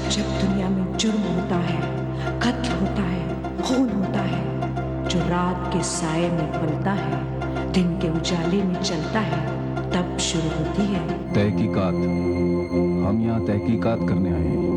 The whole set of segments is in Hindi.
जब जब दुनिया में जुर्म होता है, कत्ल होता है, खून होता है, जो रात के साये में पलता है, दिन के उजाले में चलता है, तब शुरू होती है तहकीकात। हम यहाँ तहकीकात करने आए हैं।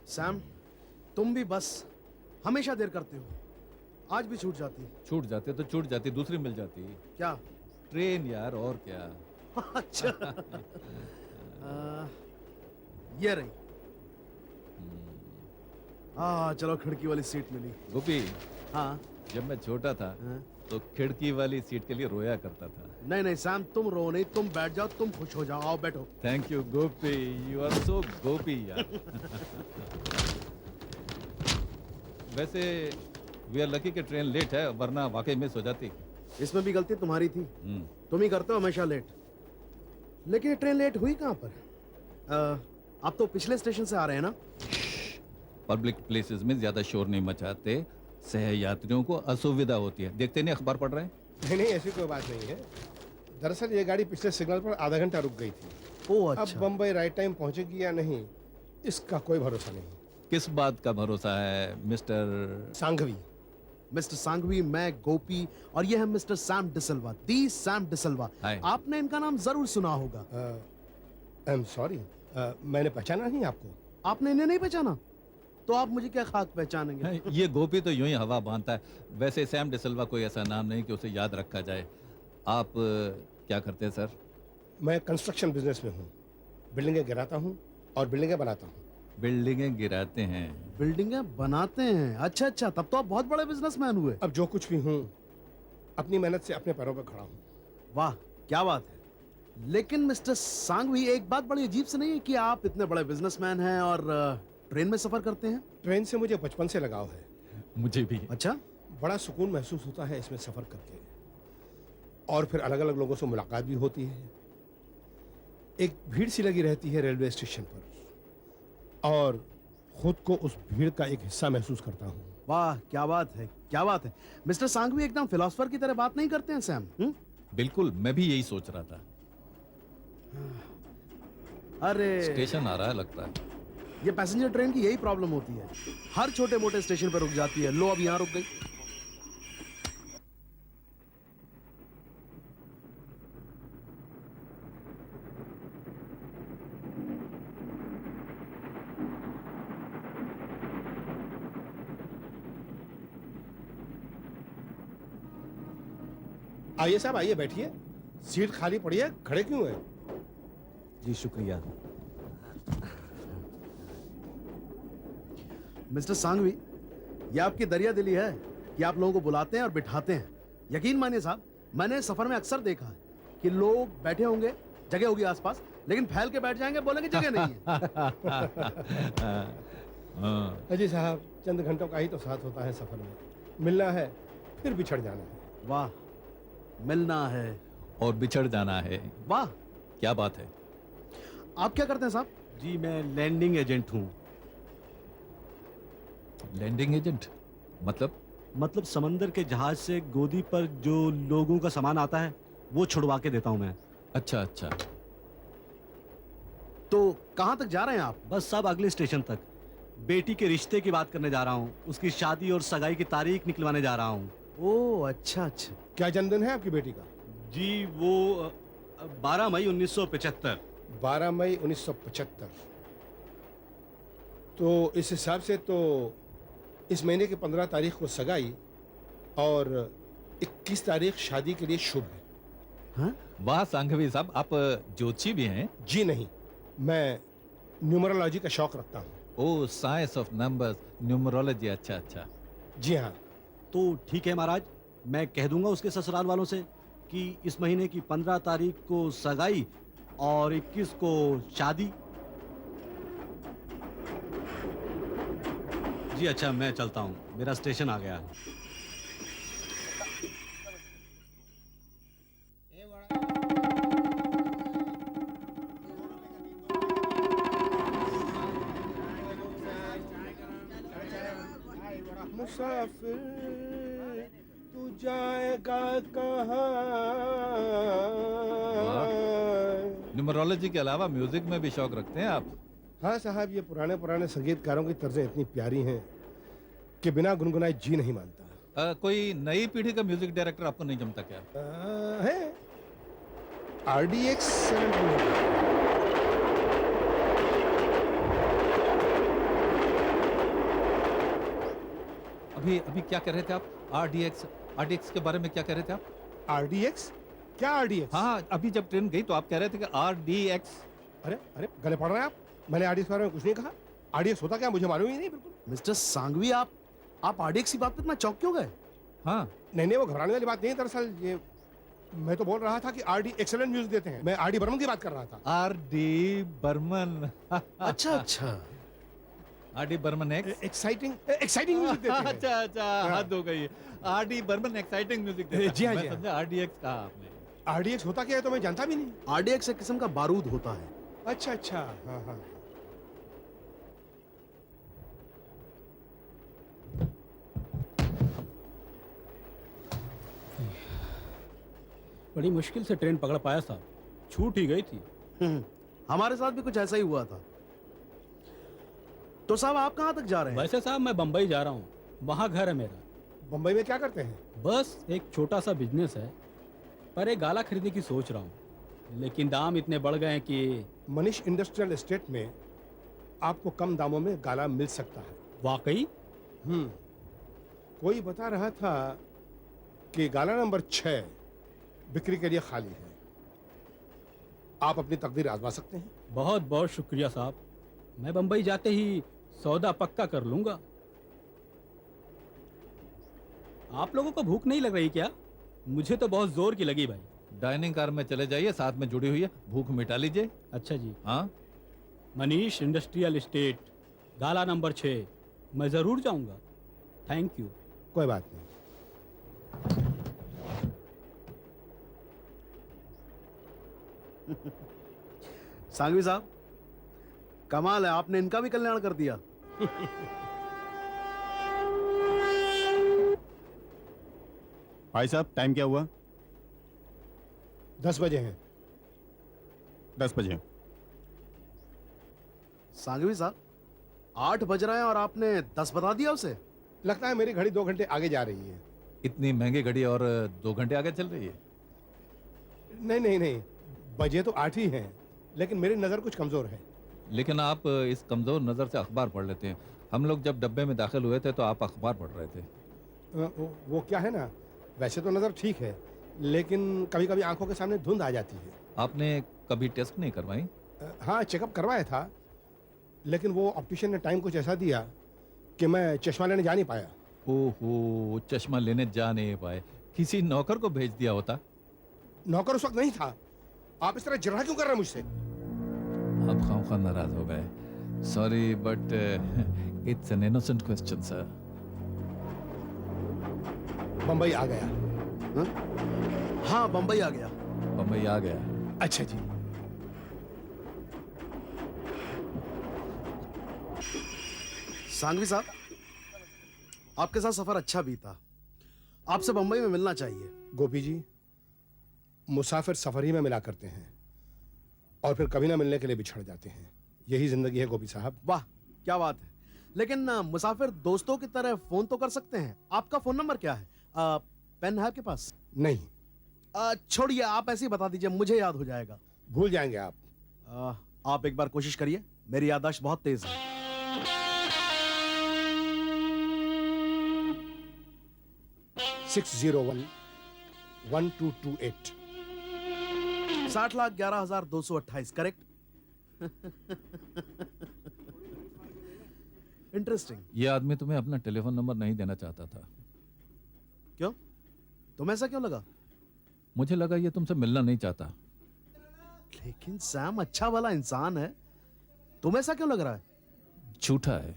सैम, तुम भी बस हमेशा देर करते हो। आज भी छूट जाती। छूट जाते तो छूट जाती, दूसरी मिल जाती। क्या? ट्रेन यार, और क्या। अच्छा। ये रही। चलो, खिड़की वाली सीट मिली। गोपी, हाँ। जब मैं छोटा था तो खिड़की वाली सीट के लिए रोया करता था। नहीं नहीं सैम, तुम रो नहीं, तुम बैठ जाओ, तुम खुश हो जाओ। आओ बैठो। Thank you Gopi, you are so Gopi यार। वैसे वी आर लकी कि ट्रेन लेट है, वरना वाकई मिस हो जाती। इसमें भी गलती तुम्हारी थी। तुम ही करते हो हमेशा लेट। लेकिन ये ट्रेन लेट हुई कहाँ पर? आप तो पिछले स्टेशन से आ रहे हैं ना? पब्लिक प्लेसेस में ज्यादा शोर नहीं मचाते, सहयात्रियों को असुविधा होती है। देखते नहीं, अखबार पढ़ रहे हैं? नहीं नहीं, ऐसी कोई बात नहीं है। दरअसल ये गाड़ी पिछले सिग्नल पर आधा घंटा रुक गई थी। ओह अच्छा। अब बम्बई राइट टाइम पहुंचेगी या नहीं, इसका कोई भरोसा नहीं। किस बात का भरोसा है मिस्टर सांघवी? मिस्टर सांघवी, मैं गोपी, और ये है मिस्टर सैम डिसिल्वा, दी सैम डिसिल्वा। हाय। आपने इनका नाम जरूर सुना होगा। आई एम सॉरी, मैंने पहचाना नहीं आपको। आपने इन्हें नहीं पहचाना? तो आप मुझे क्या खाक पहचानेंगे? ये गोपी तो यूं ही हवा बांधता है। वैसे सैम डिसिल्वा कोई ऐसा नाम नहीं कि उसे याद रखा जाए। आप क्या करते हैं सर? मैं कंस्ट्रक्शन बिजनेस में हूँ। बिल्डिंगें गिराता हूँ और बिल्डिंगें बनाता हूँ। बिल्डिंगें गिराते हैं? बिल्डिंगें बनाते हैं? अच्छा अच्छा, तब तो आप बहुत बड़े बिजनेसमैन हुए। अब जो कुछ भी हूँ, अपनी मेहनत से अपने पैरों पर खड़ा हूँ। वाह, क्या बात है। लेकिन मिस्टर सांघवी, एक बात बड़ी अजीब से नहीं है कि आप इतने बड़े बिजनेसमैन हैं और ट्रेन में सफर करते हैं? ट्रेन से मुझे बचपन से लगाव है। मुझे भी। अच्छा। बड़ा सुकून महसूस होता है इसमें सफर करके, और फिर अलग अलग लोगों से मुलाकात भी होती है। एक भीड़ सी लगी रहती है रेलवे स्टेशन पर, और खुद को उस भीड़ का एक हिस्सा महसूस करता हूँ। वाह, क्या बात है, क्या बात है। मिस्टर सांघवी एकदम फिलोसोफर की तरह बात नहीं करते हैं सैम? बिल्कुल, मैं भी यही सोच रहा था। अरे स्टेशन आ रहा है लगता है। ये पैसेंजर ट्रेन की यही प्रॉब्लम होती है, हर छोटे मोटे स्टेशन पर रुक जाती है। लो, अब यहाँ रुक गई। आइए साहब, आइए, बैठिए। सीट खाली पड़ी है, खड़े क्यों हैं? जी शुक्रिया। मिस्टर सांघवी, ये आपकी दरिया दिली है कि आप लोगों को बुलाते हैं और बिठाते हैं। यकीन मानिए साहब, मैंने सफर में अक्सर देखा है कि लोग बैठे होंगे, जगह होगी आसपास, लेकिन फैल के बैठ जाएंगे, बोलेंगे जगह नहीं है। अजी साहब, चंद घंटों का ही तो साथ होता है सफर में। मिलना है, फिर बिछड़ जाना है। वाह, मिलना है और बिछड़ जाना है। वाह, क्या बात है। आप क्या करते हैं साहब? जी मैं लैंडिंग एजेंट हूँ। लैंडिंग एजेंट मतलब समंदर के जहाज से गोदी पर जो लोगों का सामान आता है वो छुड़वा के देता हूँ मैं। अच्छा अच्छा। तो कहाँ तक जा रहे हैं आप? बस साहब अगले स्टेशन तक। बेटी के रिश्ते की बात करने जा रहा हूँ, उसकी शादी और सगाई की तारीख निकलवाने जा रहा हूँ। ओह अच्छा अच्छा। क्या जन्मदिन है आपकी बेटी का? जी वो 12 मई 1975। 12 मई 1975। तो इस हिसाब से तो इस महीने की 15 तारीख को सगाई और 21 तारीख शादी के लिए शुभ है। हाँ? वाह सांघवी साहब, आप ज्योतिषी भी हैं? जी नहीं, मैं न्यूमरोलॉजी का शौक रखता हूँ। ओ साइंस ऑफ नंबर्स, न्यूमरोलॉजी, अच्छा अच्छा। जी हाँ। तो ठीक है महाराज, मैं कह दूंगा उसके ससुराल वालों से कि इस महीने की 15 तारीख को सगाई और 21 को शादी। जी अच्छा, मैं चलता हूँ, मेरा स्टेशन आ गया है। मुसाफिर तू जाएगा कहाँ? न्यूमरोलॉजी के अलावा म्यूजिक में भी शौक रखते हैं आप? हाँ साहब, ये पुराने पुराने संगीतकारों की तर्जें इतनी प्यारी हैं कि बिना गुनगुनाए जी नहीं मानता। कोई नई पीढ़ी का म्यूजिक डायरेक्टर आपको नहीं जमता क्या? है RDX 700। अभी अभी क्या कह रहे थे आप? RDX के बारे में क्या कह रहे थे आप? RDX? क्या RDX? हाँ, अभी जब ट्रेन गई तो आप कह रहे थे कि RDX। अरे अरे, गले पड़ रहे हैं आप। मैंने RDX के बारे में कुछ नहीं कहा। RDX होता क्या, मुझे मालूम ही नहीं बिल्कुल। मिस्टर सांघवी, आप आरडीएक्स की बात पे इतना चौंक क्यों गए? हाँ, नहीं, वो घबराने वाली बात नहीं है। दरअसल ये मैं तो बोल रहा था कि RD एक्सेलेंट म्यूजिक देते हैं। मैं RD बर्मन की बात कर रहा था। RD बर्मन। अच्छा अच्छा। RD बर्मन एक्साइटिंग म्यूजिक देते हैं। अच्छा अच्छा, हद हो गई। RD बर्मन एक्साइटिंग म्यूजिक देता है। जी हाँ, मैं जी हाँ। समझा RDX कहा आपने। RDX होता क्या है तो मैं जानता भी नहीं। आरडीएक्स एक किस्म का बारूद होता है। अच्छा अच्छा, हाँ हाँ। बड़ी मुश्किल से ट्रेन पकड़ पाया साहब, छूट ही गई थी। हमारे साथ भी कुछ ऐसा ही हुआ था। तो साहब आप कहाँ तक जा रहे हैं? वैसे साहब मैं बम्बई जा रहा हूँ, वहाँ घर है मेरा। बम्बई में क्या करते हैं? बस एक छोटा सा बिजनेस है, पर एक गाला खरीदने की सोच रहा हूँ, लेकिन दाम इतने बढ़ गए हैं कि। मनीष इंडस्ट्रियल एस्टेट में आपको कम दामों में गाला मिल सकता है। वाकई? कोई बता रहा था कि गाला नंबर 6 बिक्री के लिए खाली है। आप अपनी तकदीर आजमा सकते हैं। बहुत बहुत शुक्रिया साहब, मैं बम्बई जाते ही सौदा पक्का कर लूंगा। आप लोगों को भूख नहीं लग रही क्या? मुझे तो बहुत जोर की लगी भाई। डाइनिंग कार में चले जाइए, साथ में जुड़ी हुई है, भूख मिटा लीजिए। अच्छा जी। हाँ, मनीष इंडस्ट्रियल एस्टेट, गाला नंबर 6, मैं जरूर जाऊंगा। Thank you. कोई बात नहीं। सांघवी साहब, कमाल है, आपने इनका भी कल्याण कर दिया। भाई साहब, टाइम क्या हुआ? 10 बजे हैं। 10 बजे। सांघवी साहब, 8 बज रहे हैं और आपने 10 बता दिया उसे? लगता है मेरी घड़ी 2 घंटे आगे जा रही है। इतनी महंगी घड़ी और 2 घंटे आगे चल रही है। नहीं, बजे तो 8 ही हैं, लेकिन मेरी नज़र कुछ कमज़ोर है। लेकिन आप इस कमजोर नजर से अखबार पढ़ लेते हैं। हम लोग जब डब्बे में दाखिल हुए थे तो आप अखबार पढ़ रहे थे। वो क्या है ना, वैसे तो नज़र ठीक है, लेकिन कभी कभी आंखों के सामने धुंध आ जाती है। आपने कभी टेस्ट नहीं करवाई? हाँ, चेकअप करवाया था, लेकिन वो ऑप्टिशियन ने टाइम कुछ ऐसा दिया कि मैं चश्मा लेने जा नहीं पाया। ओहो, चश्मा लेने जा नहीं पाए। किसी नौकर को भेज दिया होता। नौकर उस वक्त नहीं था। आप इस तरह जिरह क्यों कर रहे हैं मुझसे? आप खामखा नाराज हो गए। Sorry but it's an innocent question sir. Bombay आ गया। हाँ, बम्बई आ गया। बम्बई आ गया। अच्छा जी। सांघवी साहब, आपके साथ सफर अच्छा बीता। आपसे बम्बई में मिलना चाहिए। गोपी जी, मुसाफिर सफर ही में मिला करते हैं, और फिर कभी ना मिलने के लिए बिछड़ जाते हैं। यही जिंदगी है गोपी साहब। वाह क्या बात है। लेकिन मुसाफिर दोस्तों की तरह फोन तो कर सकते हैं। आपका फोन नंबर क्या है? पेन है आपके पास? नहीं, छोड़िए, आप ऐसे ही बता दीजिए, मुझे याद हो जाएगा। भूल जाएंगे आप। आप एक बार कोशिश करिए, मेरी याददाश्त बहुत तेज है। 601-1228। 60,11,228 करेक्ट। इंटरेस्टिंग। ये आदमी तुम्हें अपना टेलीफोन नंबर नहीं देना चाहता था। क्यों? तुम्हें ऐसा क्यों लगा? मुझे लगा ये तुमसे मिलना नहीं चाहता। लेकिन सैम अच्छा वाला इंसान है, तुम्हें ऐसा क्यों लग रहा है? झूठा है।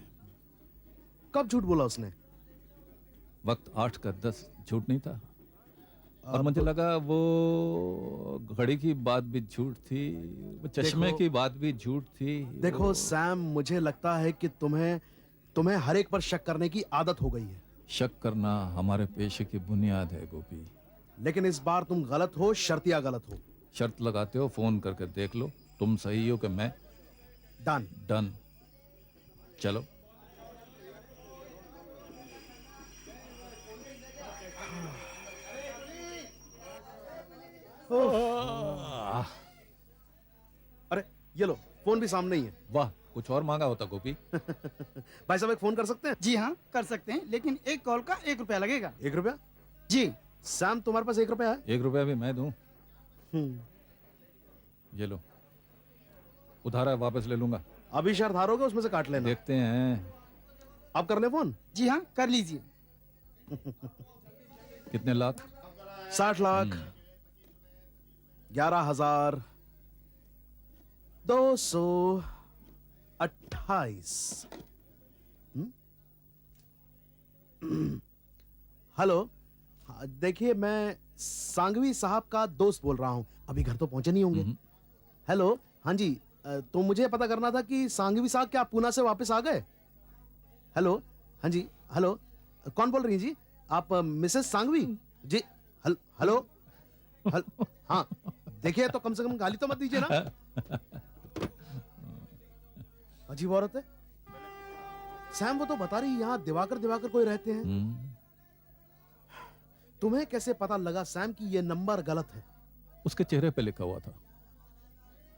कब झूठ बोला उसने? वक्त 8 का 10 झूठ नहीं था। और मुझे लगा वो घड़ी की बात भी झूठ थी, वो चश्मे देखो- की बात भी झूठ थी। देखो वो सैम, मुझे लगता है कि तुम्हें हर एक पर शक करने की आदत हो गई है। शक करना हमारे पेशे की बुनियाद है गोपी। लेकिन इस बार तुम गलत हो, शर्तिया गलत हो। शर्त लगाते हो, फोन करके देख लो, तुम सही हो कि मैं। डन। डन। चलो। अरे ये लो, फोन भी सामने ही है। वाह, कुछ और मांगा होता गोपी। भाई साहब एक फोन कर सकते हैं? जी हाँ, कर सकते हैं, लेकिन एक कॉल का 1 रुपया लगेगा। 1 रुपया? जी। सैम तुम्हारे पास 1 रुपया है? 1 रुपया भी मैं दूं? हम्म। ये लो, उधार है, वापस ले लूंगा। अभी शर्त हारोगे, उसमें से काट लेना। देखते हैं। आप कर ले फोन। जी हाँ, कर लीजिए। कितने लाख? 60 लाख 11,228। हेलो, हाँ, देखिए मैं सांघवी साहब का दोस्त बोल रहा हूं। अभी घर तो पहुंचे नहीं होंगे। हेलो, हाँ जी, तो मुझे पता करना था कि सांघवी साहब क्या पूना से वापस आ गए? हेलो, हाँ जी, हेलो, कौन बोल रही हैं जी? आप मिसेस सांघवी जी? हेलो, हाँ, देखिए तो कम से कम गाली तो मत दीजिए ना। अजीब औरत है। सैम वो तो बता रही यहाँ दिवाकर कोई रहते हैं। तुम्हें कैसे पता लगा सैम कि ये नंबर गलत है? उसके चेहरे पे लिखा हुआ था।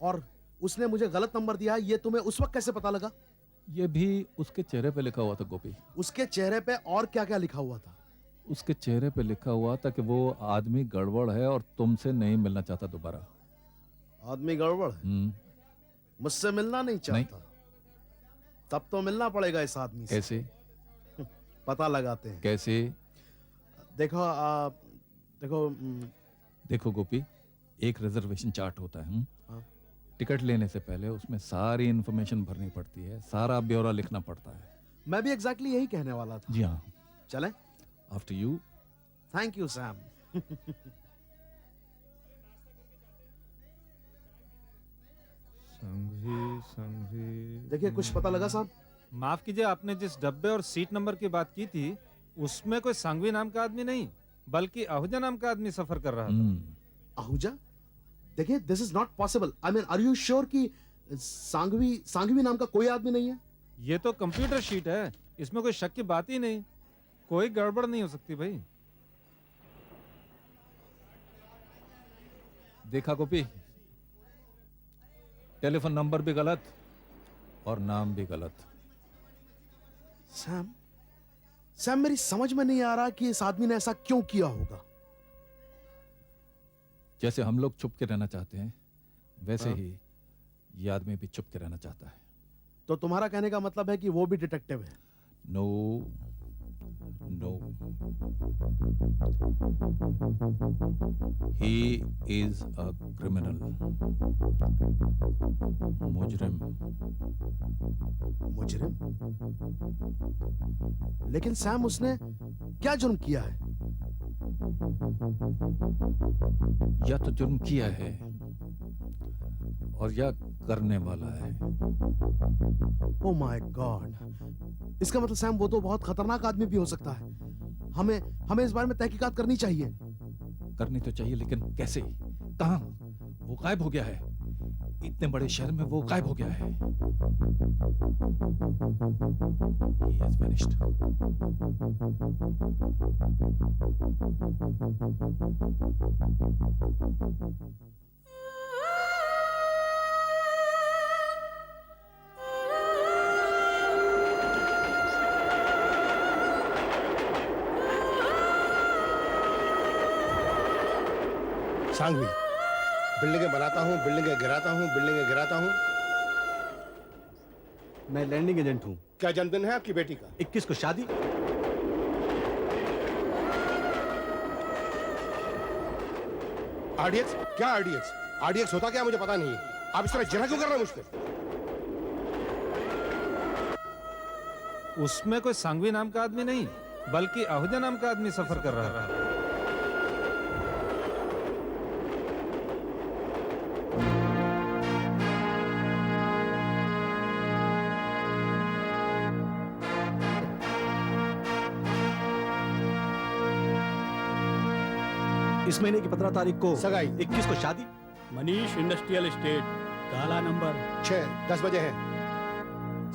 और उसने मुझे गलत नंबर दिया है, ये तुम्हें उस वक्त कैसे पता लगा? ये भी उसके चेहरे पे लिखा हुआ था गोपी। उसके चेहरे पे और क्या क्या लिखा हुआ था? उसके चेहरे पे लिखा हुआ था कि वो आदमी गड़बड़ है और तुमसे नहीं मिलना चाहता दोबारा। आदमी गड़बड़ है? मुझसे मिलना नहीं चाहता? तब तो मिलना पड़ेगा इस आदमी से। कैसे? पता लगाते हैं। कैसे? देखो देखो गोपी, एक रिजर्वेशन चार्ट होता है। हाँ। टिकट लेने से पहले उसमें सारी इंफॉर्मेशन भरनी पड़ती है, सारा ब्यौरा लिखना पड़ता है। मैं भी एग्जैक्टली यही कहने वाला था। जी हाँ। चलें? After you. Thank you Sam. संघी। देखिए, कुछ पता लगा साहब? माफ कीजिए, आपने जिस डब्बे और सीट नंबर की बात की थी उसमें कोई सांघवी नाम का आदमी नहीं बल्कि आहूजा नाम का आदमी सफर कर रहा था। आहूजा? देखिए, this is not possible. I mean, are you sure कि सांघवी नाम का कोई आदमी नहीं है? ये तो कंप्यूटर शीट है, इसमें कोई शक की बात ही नहीं। कोई गड़बड़ नहीं हो सकती भाई। देखा गोपी, टेलीफोन नंबर भी गलत और नाम भी गलत। सैम मेरी समझ में नहीं आ रहा कि इस आदमी ने ऐसा क्यों किया होगा। जैसे हम लोग चुप के रहना चाहते हैं, वैसे ही ये आदमी भी चुप के रहना चाहता है। तो तुम्हारा कहने का मतलब है कि वो भी डिटेक्टिव है? No no, he is a criminal. मुजरिम। मुजरिम? लेकिन सैम, उसने क्या जुर्म किया है? या तो जुर्म किया है और या करने वाला है। Oh my God! इसका मतलब सैम वो तो बहुत खतरनाक आदमी भी हो सकता है। हमें इस बारे में तहकीकात करनी चाहिए। करनी तो चाहिए, लेकिन कैसे? कहां? वो गायब हो गया है। इतने बड़े शहर में वो गायब हो गया है। He has vanished. सांघवी, बिल्डिंगें बनाता हूँ, बिल्डिंगें गिराता हूँ, बिल्डिंगें गिराता हूँ। मैं लैंडिंग एजेंट हूँ। क्या जन्मदिन है आपकी बेटी का? 21 को शादी। आरडीएक्स? क्या आरडीएक्स? आरडीएक्स होता क्या मुझे पता नहीं। आप इस तरह जरा क्यों कर रहे हैं मुझ पे? उसमें कोई सांघवी नाम का आदमी नहीं, बल्कि आहूजा नाम का आदमी सफर कर रहा है। इस महीने की 15 तारीख को सगाई। 21 को शादी। मनीष इंडस्ट्रियल एस्टेट, काला नंबर। 6:10 बजे है।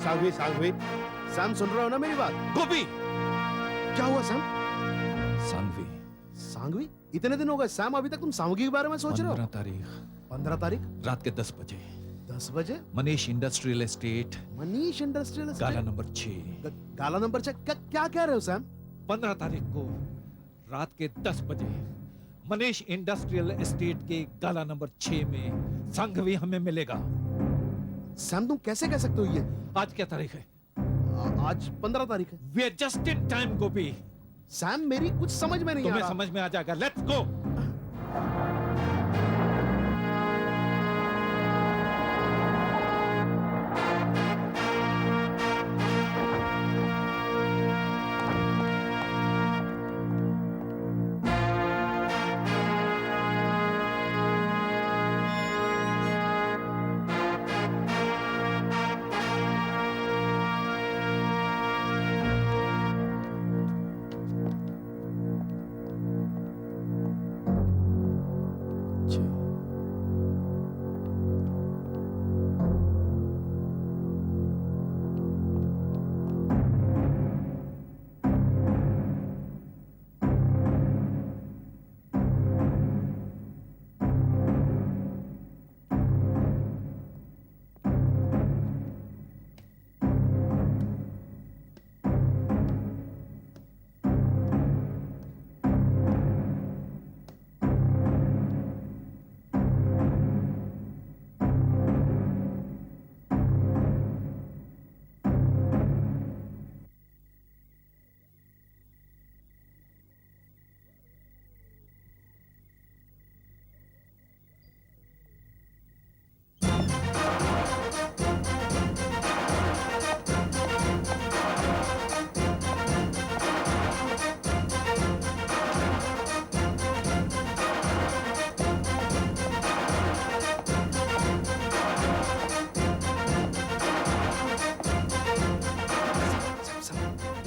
सांघवी, सांघवी, सैम सुन रहे हो ना मेरी बात? गोपी, क्या हुआ सैम? सांघवी, सांघवी? इतने दिन हो गए सैम, अभी तक तुम सांघवी के बारे में सोच रहे 15 हो? तारीख 15 तारीख रात के 10 बजे 10 बजे Manish industrial estate, Manish industrial गाला नंबर 6। गाला नंबर 6? क्या कह रहे हो सैम? 15 तारीख को रात के 10 बजे मनीष इंडस्ट्रियल एस्टेट के गाला नंबर 6 में सांघवी हमें मिलेगा। सैम तुम कैसे कह सकते हो ये? आज क्या तारीख है? आज 15 तारीख है। We are just in time Gopi. Sam मेरी कुछ समझ में नहीं आ तुम्हें रहा। समझ में आ जाएगा। Let's go.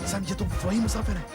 सैम ये तो वही मुसाफिर है।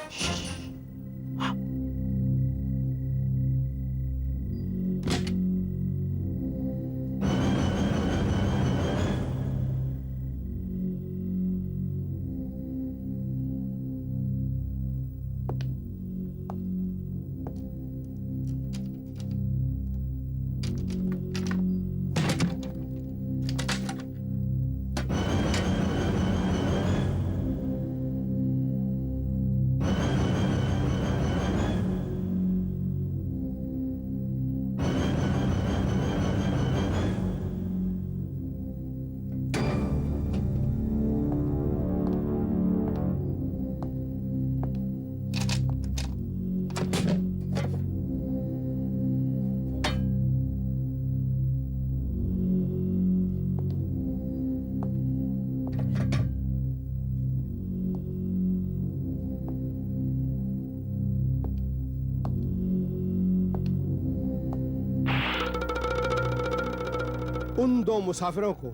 उन दो मुसाफिरों को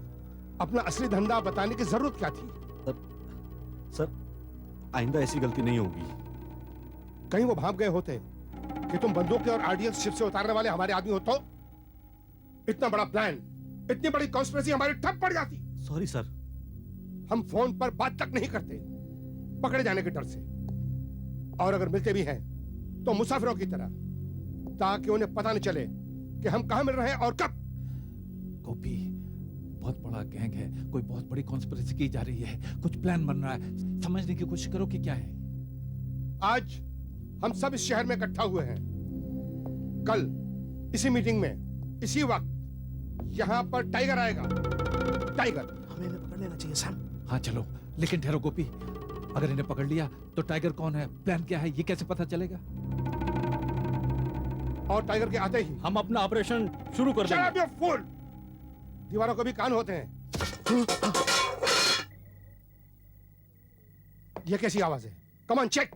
अपना असली धंधा बताने की जरूरत क्या थी? सर, आइंदा ऐसी गलती नहीं होगी। कहीं वो भाग गए होते कि तुम बंदूकें और आरडीएक्स शिप से उतारने वाले हमारे आदमी हो तो? इतना बड़ा प्लान, इतनी बड़ी कॉन्स्पिरेसी हमारी ठप पड़ जाती। Sorry sir. हम फोन पर बात तक नहीं करते, पकड़े जाने के डर से। और अगर मिलते भी हैं तो मुसाफिरों की तरह, ताकि उन्हें पता नहीं चले कि हम कहां मिल रहे हैं और कब। गोपी, बहुत बड़ा गैंग है, कोई बहुत बड़ी कॉन्स्पिरेसी की जा रही है, कुछ प्लान बन रहा है, समझने की कोशिश करो कि क्या है। आज हम सब इस शहर में इकट्ठा हुए हैं। कल इसी मीटिंग में इसी वक्त यहां पर टाइगर आएगा। टाइगर हमें इन्हें पकड़ लेना चाहिए सर। हाँ चलो, लेकिन ठहरो गोपी, अगर इन्हें पकड़ लिया तो टाइगर कौन है, प्लान क्या है, ये कैसे पता चलेगा? और टाइगर के आते ही हम अपना ऑपरेशन शुरू कर Shut up, देंगे। you fool! दीवारों को भी कान होते हैं। ये कैसी आवाज है? Come on check.